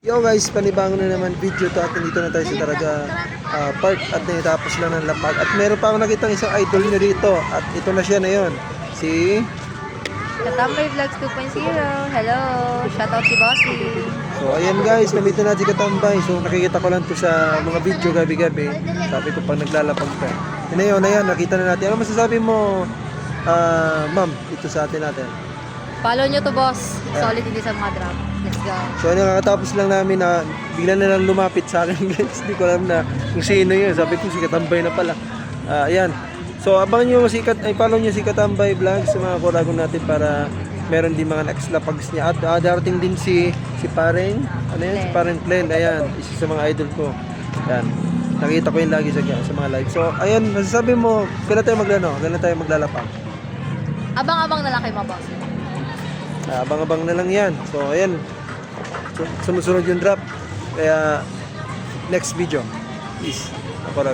Yo guys, panibago na naman video to at nandito na tayo sa Taraga Park at natapos lang ng lapag. At meron pa akong nakitang isang idol nyo dito at ito na siya na yun. Si Katambay Vlogs 2.0. Hello! Shoutout si Bossy. So ayan guys, nandito na si Katambay. So nakikita ko lang to sa mga video gabi-gabi. Sabi ko pag naglalapag pa. Yun na yun, nakita na natin. Ano masasabi mo, ma'am, ito sa atin natin? Follow nyo to, boss. Solid hindi sa mga drop. Let's go. So nakakatapos lang namin na bigla na lang lumapit sa akin guys. Hindi ko alam na kung sino yun. Sabi ko si Katambay na pala. Ayan. So abangan nyo follow nyo si Katambay Vlogs sa mga kurago natin para meron din mga next lapags niya. At darating din si Pareng, ano yan? Si Pareng Glenn. Ayan, isa sa mga idol ko. Ayan. Nakita ko yun lagi sa mga live. So ayan, masasabi mo, kailan tayo maglalapang? Abang-abang na lang kay mga boss. Abang-abang na lang yan. So ayan, sunod-sunod yung drop. Kaya next video is ako